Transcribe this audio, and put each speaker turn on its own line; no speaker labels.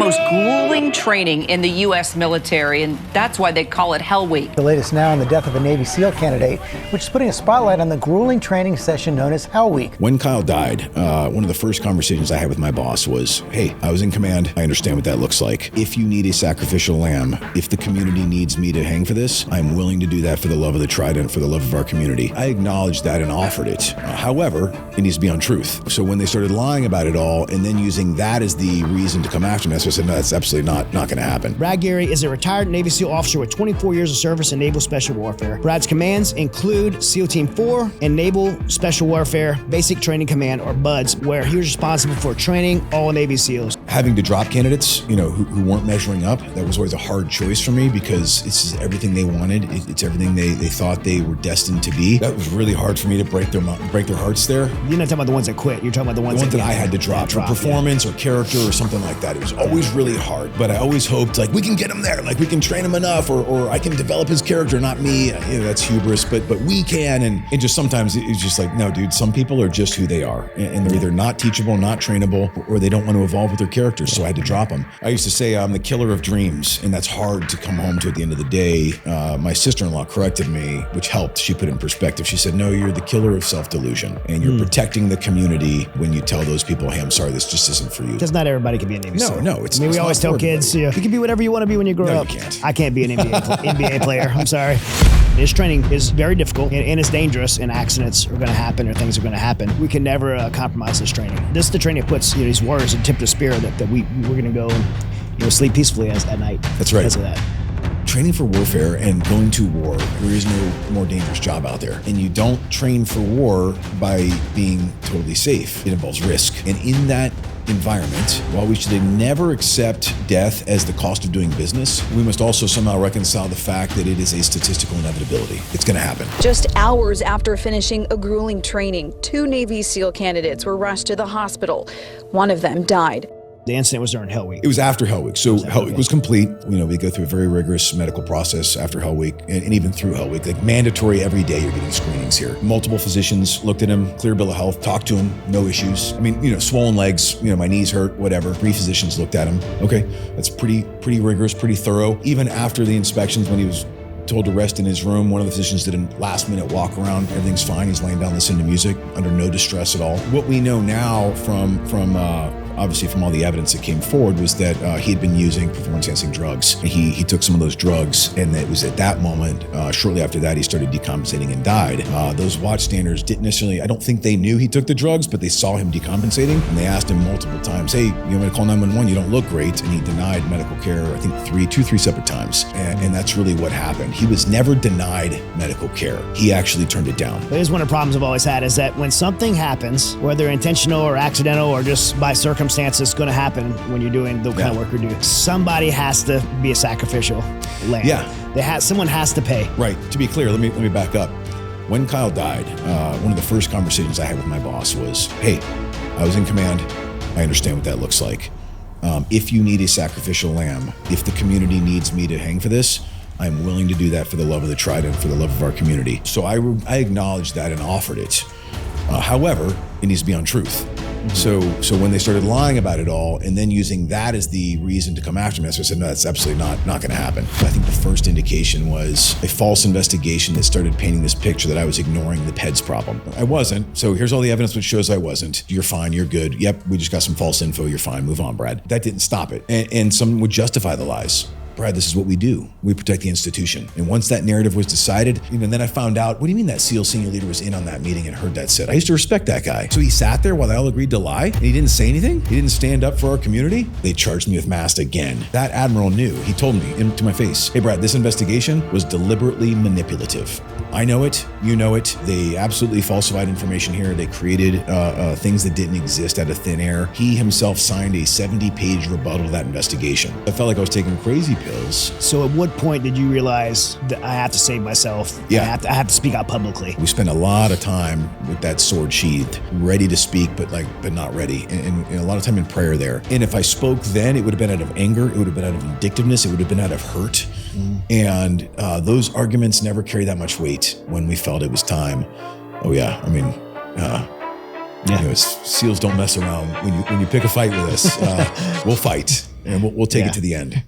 most grueling training in the U.S. military, and that's why they call it Hell Week.
The latest now on the death of a Navy SEAL candidate, which is putting a spotlight on the grueling training session known as Hell Week.
When Kyle died, one of the first conversations I had with my boss was, hey, I was in command. I understand what that looks like. If you need a sacrificial lamb, if the community needs me to hang for this, I'm willing to do that for the love of the trident, for the love of our community. I acknowledged that and offered it. However, it needs to be on truth. So when they started lying about it all and then using that as the reason to come after me, I said, no, that's absolutely not going to happen.
Brad Geary is a retired Navy SEAL officer with 24 years of service in Naval Special Warfare. Brad's commands include SEAL Team 4 and Naval Special Warfare Basic Training Command, or BUDS, where he was responsible for training all Navy SEALs.
Having to drop candidates, who weren't measuring up, that was always a hard choice for me because it's everything they wanted. It's everything they thought they were destined to be. That was really hard for me to break their hearts there.
You're not talking about the ones that quit. You're talking about the ones
that I had to drop for performance or character or something like that. It was always really hard, but I always hoped we can get him there, we can train him enough, or I can develop his character, not me. That's hubris, but we can. And just sometimes it's just no, dude, some people are just who they are, and they're either not teachable, not trainable, or they don't want to evolve with their characters. So I had to drop them. I used to say I'm the killer of dreams, and that's hard to come home to at the end of the day. My sister-in-law corrected me, which helped. She put it in perspective. She said, no, you're the killer of self-delusion, and you're protecting the community when you tell those people, hey, I'm sorry, this just isn't for you.
Because not everybody can be a Navy SEAL.
No, it's
we always tell kids, you can be whatever you want to be when you grow up.
You can't.
I can't be an NBA player. I'm sorry. This training is very difficult and it's dangerous, and accidents are going to happen or things are going to happen. We can never compromise this training. This is the training that puts these warriors in tip of spirit that we're going to go and sleep peacefully at night.
That's right.
Because of that.
Training for warfare and going to war, there is no more dangerous job out there. And you don't train for war by being totally safe. It involves risk. And in that environment, while we should never accept death as the cost of doing business, we must also somehow reconcile the fact that it is a statistical inevitability. It's going to happen.
Just hours after finishing a grueling training, 2 Navy SEAL candidates were rushed to the hospital. One of them died.
The incident was during Hell Week.
It was after Hell Week. So Hell Week was complete. We go through a very rigorous medical process after Hell Week and even through Hell Week. Mandatory every day you're getting screenings here. Multiple physicians looked at him, clear bill of health, talked to him, no issues. Swollen legs, my knees hurt, whatever. 3 physicians looked at him. Okay, that's pretty rigorous, pretty thorough. Even after the inspections, when he was told to rest in his room, one of the physicians did a last-minute walk around. Everything's fine. He's laying down listening to music under no distress at all. What we know now from obviously from all the evidence that came forward was that he had been using performance-enhancing drugs. He took some of those drugs, and it was at that moment, shortly after that, he started decompensating and died. Those watchstanders didn't necessarily, I don't think they knew he took the drugs, but they saw him decompensating, and they asked him multiple times, hey, you want me to call 911? You don't look great. And he denied medical care, I think 3 separate times. And that's really what happened. He was never denied medical care. He actually turned it down.
But here's one of the problems I've always had is that when something happens, whether intentional or accidental or just by circumstances, it's going to happen when you're doing the kind of work you're doing. Somebody has to be a sacrificial lamb. Yeah. Someone has to pay.
Right. To be clear, let me back up. When Kyle died, one of the first conversations I had with my boss was, hey, I was in command. I understand what that looks like. If you need a sacrificial lamb, if the community needs me to hang for this, I'm willing to do that for the love of the trident, for the love of our community. So I acknowledged that and offered it. However, it needs to be on truth. So when they started lying about it all and then using that as the reason to come after me, I said, no, that's absolutely not going to happen. I think the first indication was a false investigation that started painting this picture that I was ignoring the PEDS problem. I wasn't. So here's all the evidence which shows I wasn't. You're fine. You're good. Yep, we just got some false info. You're fine. Move on, Brad. That didn't stop it. And someone would justify the lies. Brad, this is what we do. We protect the institution. And once that narrative was decided, even then I found out, what do you mean that SEAL senior leader was in on that meeting and heard that said? I used to respect that guy. So he sat there while they all agreed to lie and he didn't say anything? He didn't stand up for our community? They charged me with mast again. That admiral knew. He told me to my face, hey Brad, this investigation was deliberately manipulative. I know it, you know it. They absolutely falsified information here. They created things that didn't exist out of thin air. He himself signed a 70-page rebuttal to that investigation. I felt like I was taking crazy pills.
So at what point did you realize that I have to save myself?
Yeah.
I have to speak out publicly.
We spent a lot of time with that sword sheathed, ready to speak, but not ready. And a lot of time in prayer there. And if I spoke then, it would have been out of anger. It would have been out of vindictiveness. It would have been out of hurt. And those arguments never carry that much weight when we felt it was time. Oh yeah, I mean, SEALs don't mess around. When you pick a fight with us, we'll fight. and we'll take
Yeah.
it to the end.